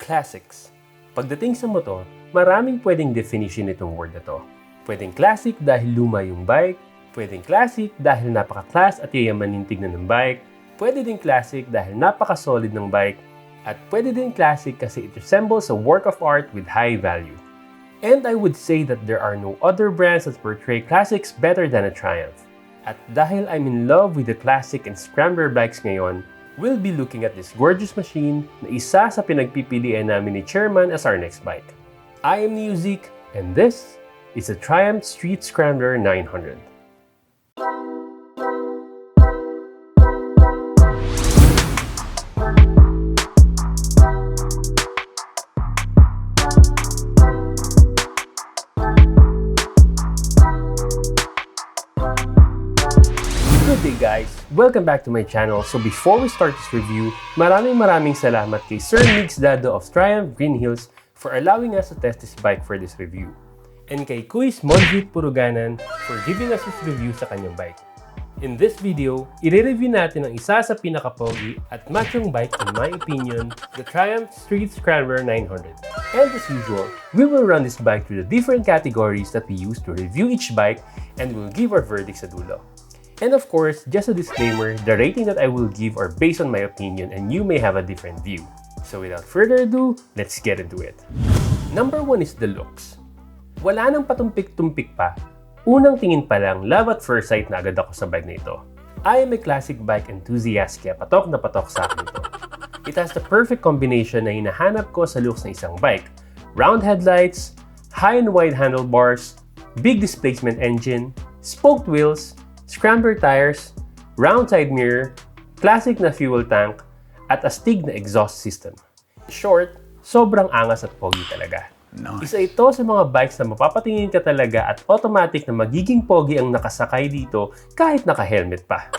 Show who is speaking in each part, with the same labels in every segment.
Speaker 1: Classics. Pagdating sa motor, maraming pwedeng definition nitong word na to. Pwedeng classic dahil luma yung bike, pwedeng classic dahil napaka-class at yayamanin tignan ng bike, pwede din classic dahil napaka-solid ng bike, at pwede din classic kasi it resembles a work of art with high value. And I would say that there are no other brands that portray classics better than a Triumph. At dahil I'm in love with the classic and Scrambler bikes ngayon, we'll be looking at this gorgeous machine na isa sa pinagpipilian namin ni Chairman as our next bike. I am Music, and this is a Triumph Street Scrambler 900. Good day guys! Welcome back to my channel. So before we start this review, maraming salamat kay Sir Migs Dado of Triumph Green Hills for allowing us to test this bike for this review. And kay Kuis Monjit Puruganan for giving us this review sa kanyang bike. In this video, i-review natin ang isa sa pinaka-pogi at machong bike in my opinion, the Triumph Street Scrambler 900. And as usual, we will run this bike through the different categories that we use to review each bike and we'll give our verdicts sa dulo. And of course, just a disclaimer, the rating that I will give are based on my opinion and you may have a different view. So without further ado, let's get into it. Number 1 is the looks. Wala nang patumpik-tumpik pa. Unang tingin pa lang, love at first sight na agad ako sa bike na ito. I am a classic bike enthusiast kaya patok na patok sa akin ito. It has the perfect combination na hinahanap ko sa looks ng isang bike. Round headlights, high and wide handlebars, big displacement engine, spoked wheels, Scrambler tires, round side mirror, classic na fuel tank, at astig na exhaust system. Short, sobrang angas at pogi talaga. Nice. Isa ito sa mga bikes na mapapatingin ka talaga at automatic na magiging pogi ang nakasakay dito kahit naka-helmet pa.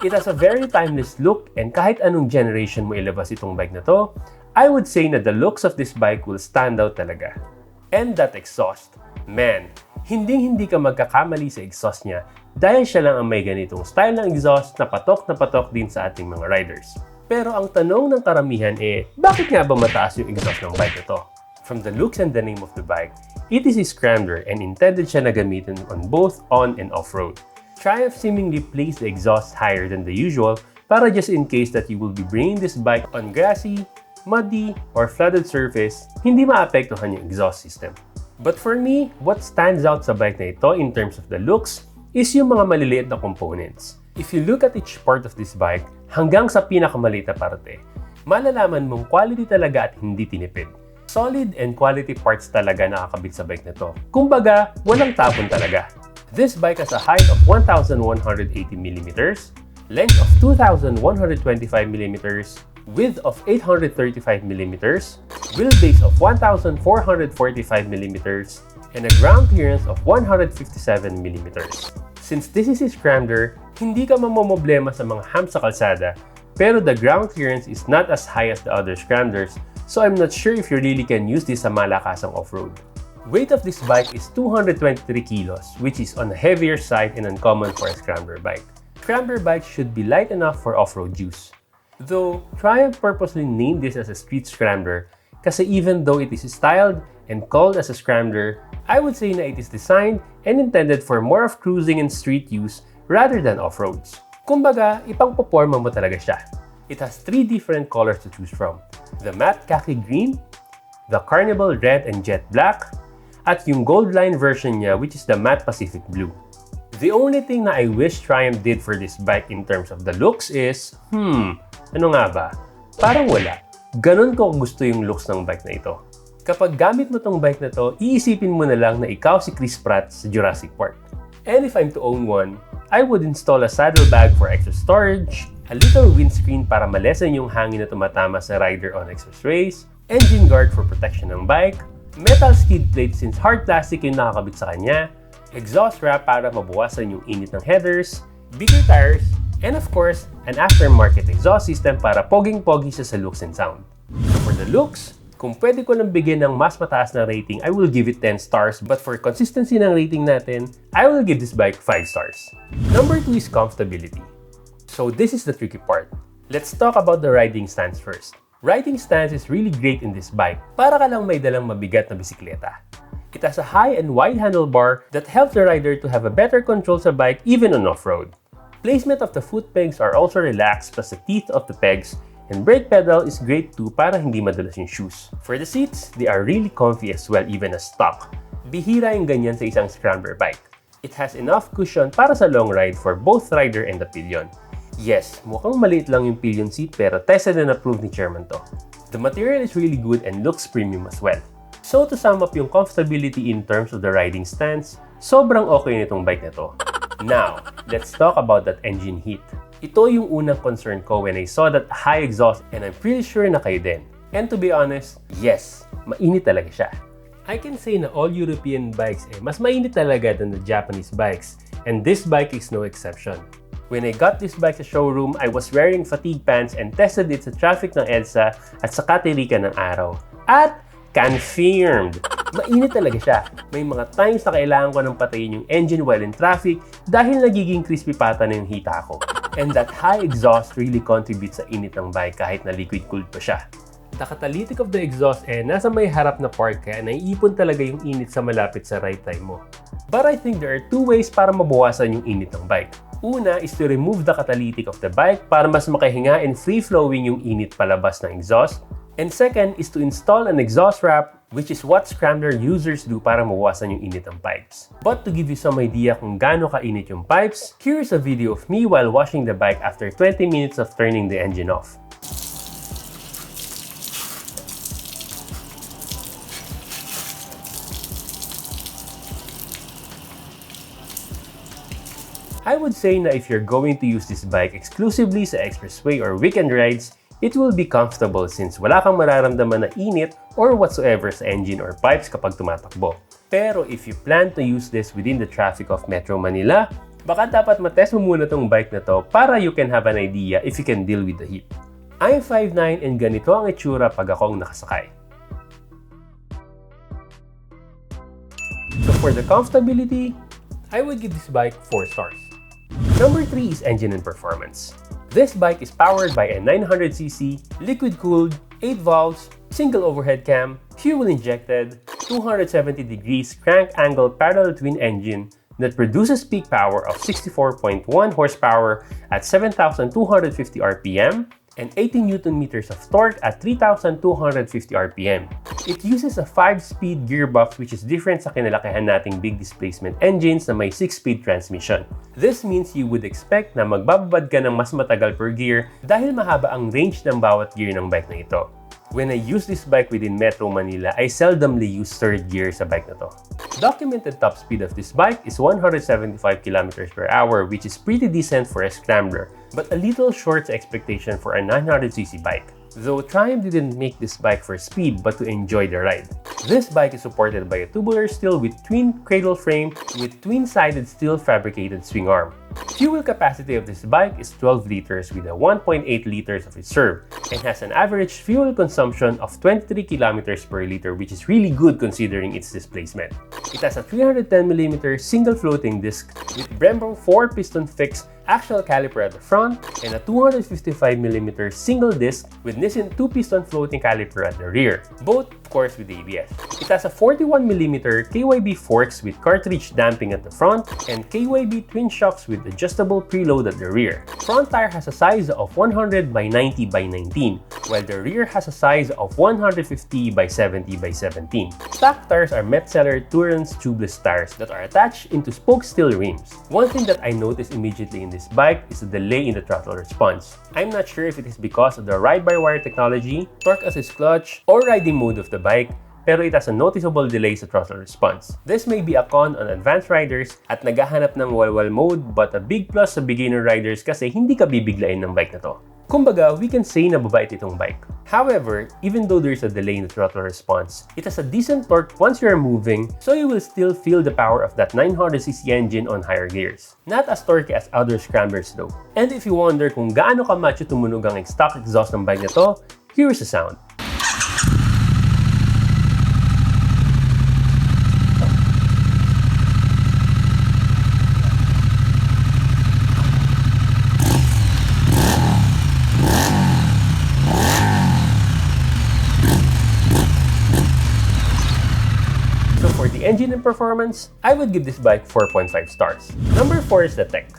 Speaker 1: It has a very timeless look and kahit anong generation mo ilabas itong bike na to, I would say na the looks of this bike will stand out talaga. And that exhaust, man, hindi ka magkakamali sa exhaust niya dahil siya lang ang may ganitong style ng exhaust na patok din sa ating mga riders. Pero ang tanong ng karamihan bakit nga ba mataas yung exhaust ng bike ito? From the looks and the name of the bike, it is a Scrambler and intended siya na gamitin on both on and off-road. Triumph seemingly placed the exhaust higher than the usual para just in case that you will be bringing this bike on grassy, muddy, or flooded surface, hindi maapektuhan yung exhaust system. But for me, what stands out sa bike na ito in terms of the looks is yung mga maliliit na components. If you look at each part of this bike, hanggang sa pinakamaliit na parte, malalaman mong quality talaga at hindi tinipid. Solid and quality parts talaga nakakabit sa bike na to. Kumbaga, walang tapon talaga. This bike has a height of 1,180mm, length of 2,125mm, width of 835mm, wheelbase of 1,445mm, and a ground clearance of 157mm. Since this is a Scrambler, hindi ka mamomoblema sa mga humps sa kalsada, pero the ground clearance is not as high as the other Scramblers, so I'm not sure if you really can use this sa malakasang off-road. Weight of this bike is 223 kilos, which is on the heavier side and uncommon for a Scrambler bike. Scrambler bikes should be light enough for off-road use. Though, Triumph purposely named this as a street Scrambler kasi even though it is styled and called as a Scrambler, I would say na it is designed and intended for more of cruising and street use rather than off-roads. Kumbaga, ipang-poporma mo talaga siya. It has 3 different colors to choose from. The matte khaki green, the carnival red and jet black, at yung gold line version niya which is the matte Pacific blue. The only thing na I wish Triumph did for this bike in terms of the looks is, ano nga ba? Parang wala. Ganon ko gusto yung looks ng bike na ito. Kapag gamit mo tong bike na to, iisipin mo na lang na ikaw si Chris Pratt sa Jurassic Park. And if I'm to own one, I would install a saddlebag for extra storage, a little windscreen para malesen yung hangin na tumatama sa rider on expressways, engine guard for protection ng bike, metal skid plate since hard plastic yung nakakabit sa kanya, exhaust wrap para mabawasan yung init ng headers, bigger tires, and of course, an aftermarket exhaust system para poging-pogi siya sa looks and sound. So for the looks, kung pwede ko lang bigyan ng mas mataas na rating, I will give it 10 stars. But for consistency ng rating natin, I will give this bike 5 stars. Number 2 is comfortability. So this is the tricky part. Let's talk about the riding stance first. Riding stance is really great in this bike, para ka lang may dalang mabigat na bisikleta. It has a high and wide handlebar that helps the rider to have a better control sa bike even on off-road. Placement of the foot pegs are also relaxed plus the teeth of the pegs, and brake pedal is great too para hindi madulas yung shoes. For the seats, they are really comfy as well even as stock. Bihira yung ganyan sa isang Scrambler bike. It has enough cushion para sa long ride for both rider and the pillion. Yes, mukhang maliit lang yung pillion seat pero tested and approved ni Chairman to. The material is really good and looks premium as well. So to sum up yung comfortability in terms of the riding stance, sobrang okay nitong bike na to. Now, let's talk about that engine heat. Ito yung unang concern ko when I saw that high exhaust and I'm pretty sure na kayo din. And to be honest, yes, mainit talaga siya. I can say na all European bikes mas mainit talaga than the Japanese bikes, and this bike is no exception. When I got this bike sa showroom, I was wearing fatigue pants and tested it sa traffic ng EDSA at sa katirika ng araw. At confirmed! Mainit talaga siya. May mga times na kailangan ko nang patayin yung engine while in traffic dahil nagiging crispy pata na yung hita ko. And that high exhaust really contributes sa init ng bike kahit na liquid-cooled pa siya. The catalytic of the exhaust nasa may harap na part kaya naiipon talaga yung init sa malapit sa right thigh mo. But I think there are two ways para mabawasan yung init ng bike. Una is to remove the catalytic of the bike para mas makahinga and free-flowing yung init palabas ng exhaust. And second is to install an exhaust wrap, which is what Scrambler users do para mabawasan yung init ng pipes. But to give you some idea kung gaano kainit yung pipes, here is a video of me while washing the bike after 20 minutes of turning the engine off. I would say na if you're going to use this bike exclusively sa expressway or weekend rides, it will be comfortable since wala kang mararamdaman na init or whatsoever sa engine or pipes kapag tumatakbo. Pero if you plan to use this within the traffic of Metro Manila, baka dapat matest mo muna tong bike na to para you can have an idea if you can deal with the heat. I'm 5'9" and ganito ang itsura pag akong nakasakay. So for the comfortability, I would give this bike 4 stars. Number 3 is engine and performance. This bike is powered by a 900cc, liquid-cooled, 8 valves, single overhead cam, fuel-injected, 270 degrees crank angle parallel twin engine that produces peak power of 64.1 horsepower at 7,250 RPM and 80 Nm of torque at 3,250 RPM. It uses a 5-speed gearbox which is different sa kinalakihan nating big displacement engines na may 6-speed transmission. This means you would expect na magbababad ka ng mas matagal per gear dahil mahaba ang range ng bawat gear ng bike na ito. When I use this bike within Metro Manila, I seldomly use 3rd gear sa bike na to. Documented top speed of this bike is 175 km/h, which is pretty decent for a Scrambler, but a little short sa expectation for a 900cc bike. Though Triumph didn't make this bike for speed but to enjoy the ride. This bike is supported by a tubular steel with twin cradle frame with twin-sided steel fabricated swing arm. Fuel capacity of this bike is 12 liters with a 1.8 liters of reserve and has an average fuel consumption of 23 kilometers per liter, which is really good considering its displacement. It has a 310mm single floating disc with Brembo 4-piston fixed axial caliper at the front and a 255mm single disc with Nissin 2-piston floating caliper at the rear, both of course with ABS. It has a 41mm KYB forks with cartridge damping at the front and KYB twin shocks with adjustable preload at the rear. Front tire has a size of 100 by 90 by 19, while the rear has a size of 150 by 70 by 17. Stock tires are Metzeler Tourance tubeless tires that are attached into spoke steel rims. One thing that I noticed immediately in this bike is the delay in the throttle response. I'm not sure if it is because of the ride-by-wire technology, torque assist clutch, or riding mode of the bike, pero it has a noticeable delay sa throttle response. This may be a con on advanced riders at naghahanap ng walwal mode, but a big plus sa beginner riders kasi hindi ka bibiglain ng bike na to. Kumbaga, we can say na mabait itong bike. However, even though there is a delay in the throttle response, it has a decent torque once you are moving, so you will still feel the power of that 900cc engine on higher gears. Not as torquey as other Scramblers though. And if you wonder kung gaano ka macho tumunog ang stock exhaust ng bike na to, here is the sound. the engine and performance, I would give this bike 4.5 stars. Number 4 is the tech.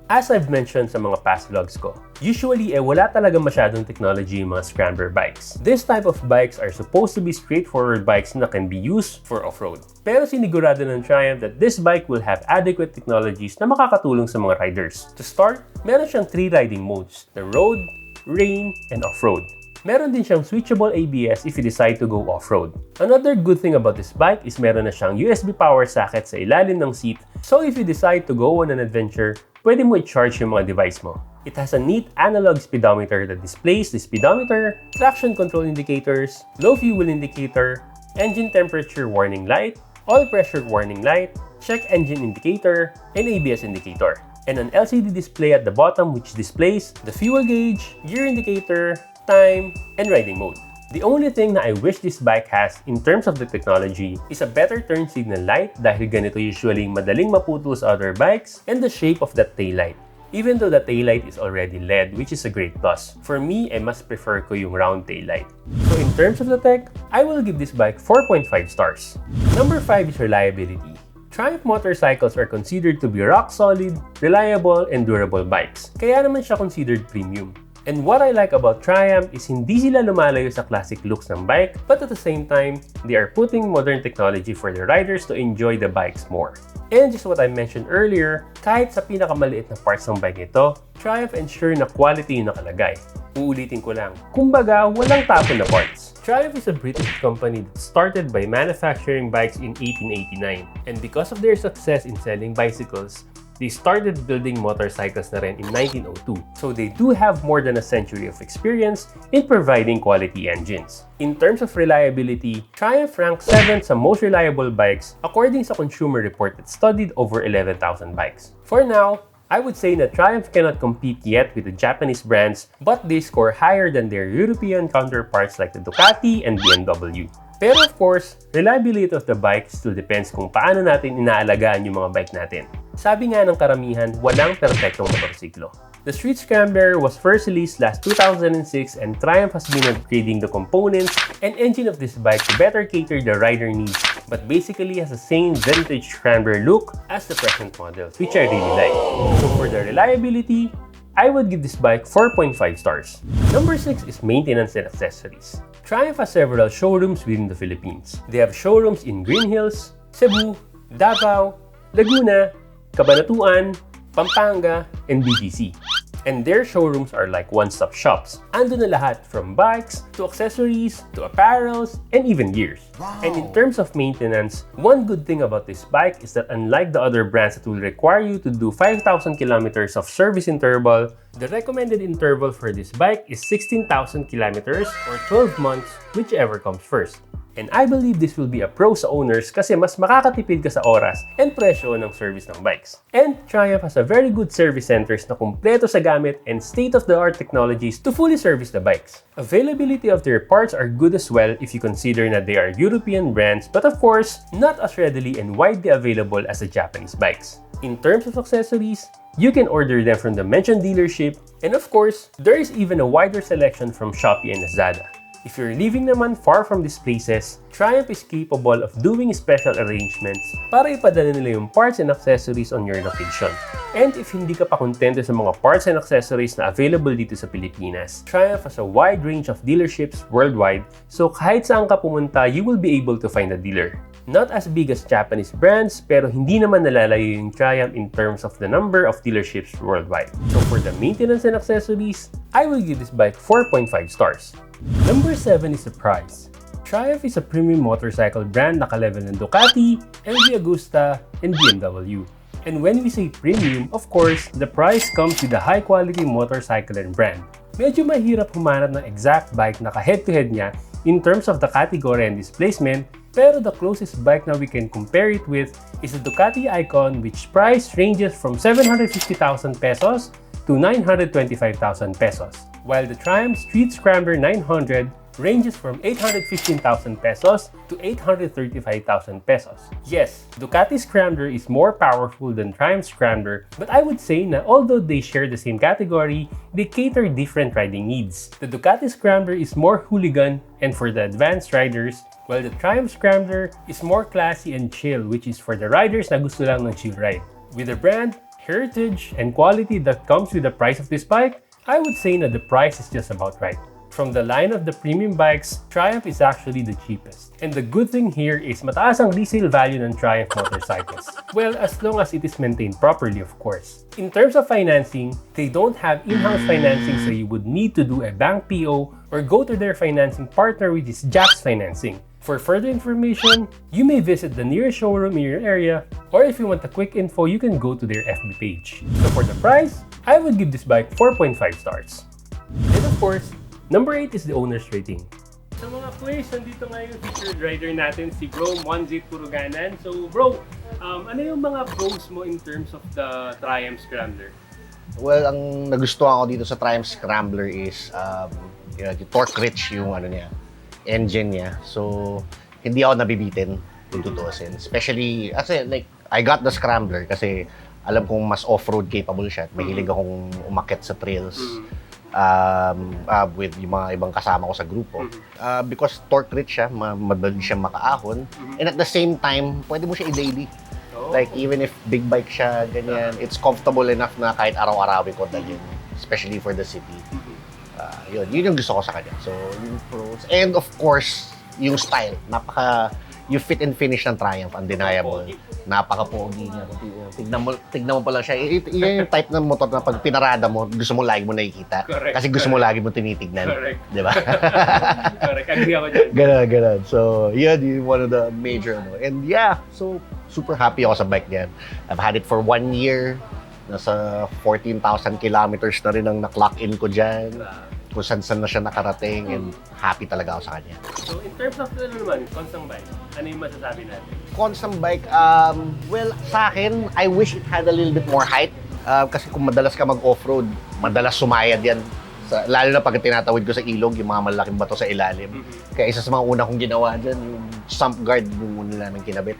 Speaker 1: As I've mentioned sa mga past vlogs ko, usually wala talaga masyadong technology yung mga Scrambler bikes. This type of bikes are supposed to be straightforward bikes na can be used for off-road. Pero sinigurado ng Triumph that this bike will have adequate technologies na makakatulong sa mga riders. To start, meron siyang 3 riding modes: the road, rain, and off-road. Meron din siyang switchable ABS if you decide to go off-road. Another good thing about this bike is meron na siyang USB power socket sa ilalim ng seat, so if you decide to go on an adventure, pwede mo i-charge yung mga device mo. It has a neat analog speedometer that displays the speedometer, traction control indicators, low fuel indicator, engine temperature warning light, oil pressure warning light, check engine indicator, and ABS indicator. And an LCD display at the bottom which displays the fuel gauge, gear indicator, time, and riding mode. The only thing na I wish this bike has in terms of the technology is a better turn signal light dahil ganito usually madaling maputol sa other bikes, and the shape of that taillight. Even though the taillight is already LED, which is a great plus. For me, I must prefer ko yung round taillight. So in terms of the tech, I will give this bike 4.5 stars. Number 5 is reliability. Triumph motorcycles are considered to be rock-solid, reliable, and durable bikes. Kaya naman siya considered premium. And what I like about Triumph is hindi sila lumalayo sa classic looks ng bike, but at the same time, they are putting modern technology for the riders to enjoy the bikes more. And just what I mentioned earlier, kahit sa pinakamaliit na parts ng bike nito, Triumph ensure na quality yung nakalagay. Uulitin ko lang, kumbaga walang tapon na parts. Triumph is a British company that started by manufacturing bikes in 1889. And because of their success in selling bicycles, they started building motorcycles na rin in 1902. So they do have more than a century of experience in providing quality engines. In terms of reliability, Triumph ranks 7th sa most reliable bikes according sa consumer report that studied over 11,000 bikes. For now, I would say that Triumph cannot compete yet with the Japanese brands, but they score higher than their European counterparts like the Ducati and BMW. Pero of course, reliability of the bike still depends kung paano natin inaalagaan yung mga bike natin. Sabi nga ng karamihan, walang perpektong motorsiklo. The Street Scrambler was first released last 2006 and Triumph has been upgrading the components and engine of this bike to better cater the rider needs, but basically has the same vintage Scrambler look as the present models, which I really like. So for the reliability, I would give this bike 4.5 stars. Number 6 is maintenance and accessories. Triumph has several showrooms within the Philippines. They have showrooms in Green Hills, Cebu, Davao, Laguna, Cabanatuan, Pampanga, and BGC. And their showrooms are like one-stop shops. Ando na lahat from bikes, to accessories, to apparels, and even gears. Wow. And in terms of maintenance, one good thing about this bike is that unlike the other brands that will require you to do 5,000 kilometers of service interval, the recommended interval for this bike is 16,000 kilometers or 12 months, whichever comes first. And I believe this will be a pro sa owners kasi mas makakatipid ka sa oras and presyo ng service ng bikes. And Triumph has a very good service centers na kumpleto sa gamit and state-of-the-art technologies to fully service the bikes. Availability of their parts are good as well if you consider that they are European brands, but of course, not as readily and widely available as the Japanese bikes. In terms of accessories, you can order them from the mentioned dealership, and of course, there is even a wider selection from Shopee and Lazada. If you're living naman far from these places, Triumph is capable of doing special arrangements para ipadala nila yung parts and accessories on your location. And if hindi ka pa kontento sa mga parts and accessories na available dito sa Pilipinas, Triumph has a wide range of dealerships worldwide, so kahit saan ka pumunta, you will be able to find a dealer. Not as big as Japanese brands, pero hindi naman nalalayo yung Triumph in terms of the number of dealerships worldwide. So for the maintenance and accessories, I will give this bike 4.5 stars. Number 7 is the price. Triumph is a premium motorcycle brand na ka-level ng Ducati, MV Agusta, and BMW. And when we say premium, of course, the price comes with a high-quality motorcycle and brand. Medyo mahirap humanap ng exact bike na ka-head-to-head niya in terms of the category and displacement, pero the closest bike na we can compare it with is the Ducati Icon, which price ranges from 750,000 pesos to 925,000 pesos. While the Triumph Street Scrambler 900 ranges from 815,000 pesos to 835,000 pesos. Yes, Ducati Scrambler is more powerful than Triumph Scrambler, but I would say na although they share the same category, they cater different riding needs. The Ducati Scrambler is more hooligan and for the advanced riders, while the Triumph Scrambler is more classy and chill, which is for the riders na gusto lang ng chill ride. With the brand, heritage, and quality that comes with the price of this bike, I would say na the price is just about right. From the line of the premium bikes, Triumph is actually the cheapest. And the good thing here is mataas ang resale value ng Triumph motorcycles. Well, as long as it is maintained properly, of course. In terms of financing, they don't have in-house financing, so you would need to do a bank PO or go to their financing partner, which is Jack's Financing. For further information, you may visit the nearest showroom in your area, or if you want a quick info, you can go to their FB page. So for the price, I would give this bike 4.5 stars. And of course, number 8 is the owner's rating. Sa mga quiz, nandito ngayon yung featured rider natin, si Bro Monzit Puruganan. So bro, ano yung mga pros mo in terms of the Triumph Scrambler?
Speaker 2: Well, ang nagustuhan ko dito sa Triumph Scrambler is yung torque rich yung ano niya, engine niya. So, hindi ako nabibitin kung tutuusin. Especially, kasi like, I got the Scrambler kasi alam kong mas off-road capable siya. Mahilig akong umakyat sa trails with yung mga ibang kasama ko sa grupo. Because torque rich siya, madali siya makaahon. And at the same time, pwede mo siya i-daily. Like, even if big bike siya, ganyan, it's comfortable enough na kahit araw-arawin ko dalhin. Especially for the city. Yun yung gusto ko sa kanya. So, yung pros. And of course, yung style. Yung fit and finish ng Triumph, undeniable. Napaka-pogi niya. Tignan mo pala siya. Yan yung type ng motor na pag pinarada mo, gusto mo lagi mo nakikita.
Speaker 1: Correct.
Speaker 2: Kasi gusto mo lagi mo tinitignan.
Speaker 1: Correct.
Speaker 2: Di ba?
Speaker 1: Correct. Agree ako dyan.
Speaker 2: Ganon. So, yun one of the major. And yeah, so super happy ako sa bike niyan. I've had it for 1 year. Nasa 14,000 kilometers na rin ang na-clock in ko dyan. Kung saan na siya nakarating and happy talaga ako sa kanya.
Speaker 1: So in terms of constant bike, ano yung masasabi natin?
Speaker 2: Constant bike, well, sa akin, I wish it had a little bit more height. Kasi kung madalas ka mag-off-road, madalas sumayad yan. Lalo na pag tinatawid ko sa ilog, yung mga malaking bato sa ilalim. Kaya isa sa mga una kong ginawa dyan, yung sump guard yung muna namin kinabit.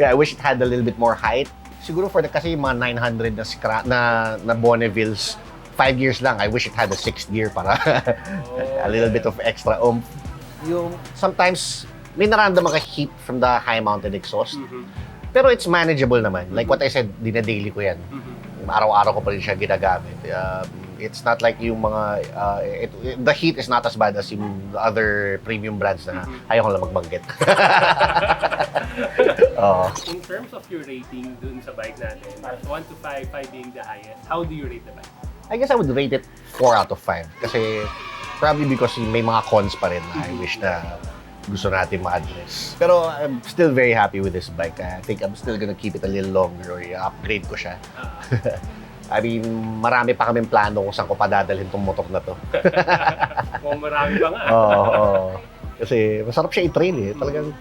Speaker 2: Yeah, I wish it had a little bit more height. Siguro kasi yung mga 900 na Bonnevilles, 5 years lang. I wish it had a 6th gear para a little bit of extra oomph. Yung sometimes may nararamdaman ka heat from the high mounted exhaust. Pero it's manageable naman. Like what I said, dinadaily ko yan. Araw-araw ko pa rin siya ginagamit. It's not like yung mga the heat is not as bad as yung other premium brands na ayaw ko lang magbanggit.
Speaker 1: In terms of your rating dun sa bike natin, 1 to 5, 5 being the highest, how do you rate the bike?
Speaker 2: I guess I would rate it 4 out of 5 kasi probably because may mga cons pa rin na I wish na gusto natin ma-address. Pero I'm still very happy with this bike. I think I'm still gonna keep it a little longer or i-upgrade ko siya. I mean, marami pa kaming plano kung saan ko padadalhin tong motor na to.
Speaker 1: Marami pa nga.
Speaker 2: Oo. Kasi masarap siya i-trail eh. Talagang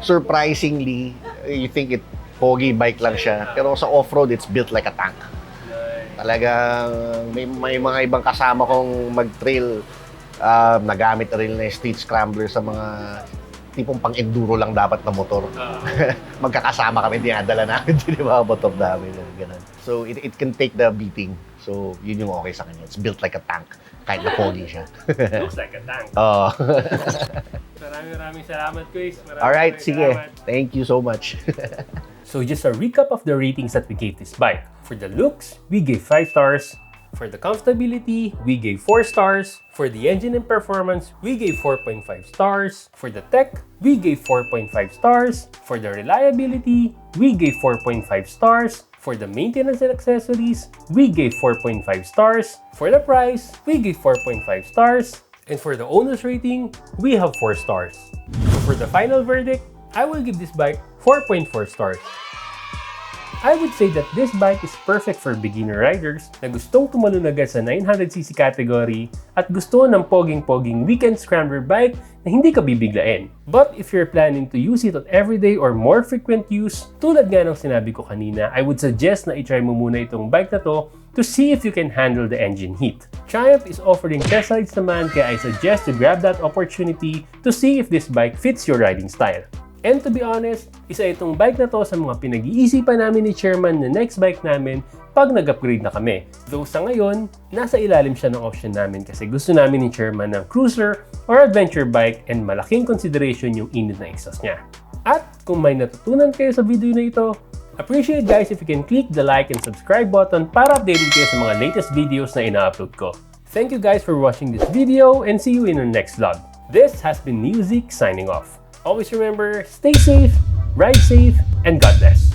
Speaker 2: surprisingly, you think pogi bike lang siya. Pero sa off-road, it's built like a tank. Talagang may mga ibang kasama kong mag-trail, nagamit rin na yung street scrambler sa mga tipong pang-enduro lang dapat na motor. Magkakasama kami, dinadala namin din yung mga motor namin. Ganun. So it can take the beating. So yun yung okay sa kanya. It's built like a tank. Kahit na pogi siya.
Speaker 1: Looks like a tank. Maraming salamat, Chris.
Speaker 2: Alright, sige. Thank you so much.
Speaker 1: So just a recap of the ratings that we gave this bike. For the looks, we gave 5 stars. For the comfortability, we gave 4 stars. For the engine and performance, we gave 4.5 stars. For the tech, we gave 4.5 stars. For the reliability, we gave 4.5 stars. For the maintenance and accessories, we gave 4.5 stars. For the price, we gave 4.5 stars. And for the owner's rating, we have 4 stars. So for the final verdict, I will give this bike 4.4 stars. I would say that this bike is perfect for beginner riders na gustong tumalon agad sa 900cc category at gusto ng poging-poging weekend scrambler bike na hindi ka bibiglain. But if you're planning to use it on everyday or more frequent use, tulad nga ng sinabi ko kanina, I would suggest na i-try mo muna itong bike na to see if you can handle the engine heat. Triumph is offering test rides naman, kaya I suggest to grab that opportunity to see if this bike fits your riding style. And to be honest, isa itong bike na to sa mga pinag-iisipan namin ni Chairman na next bike namin pag nag-upgrade na kami. Though sa ngayon, nasa ilalim siya ng option namin kasi gusto namin ni Chairman ng cruiser or adventure bike and malaking consideration yung init na exhaust niya. At kung may natutunan kayo sa video na ito, appreciate guys if you can click the like and subscribe button para updated kayo sa mga latest videos na ina-upload ko. Thank you guys for watching this video and see you in our next vlog. This has been Music signing off. Always remember, stay safe, ride safe, and God bless.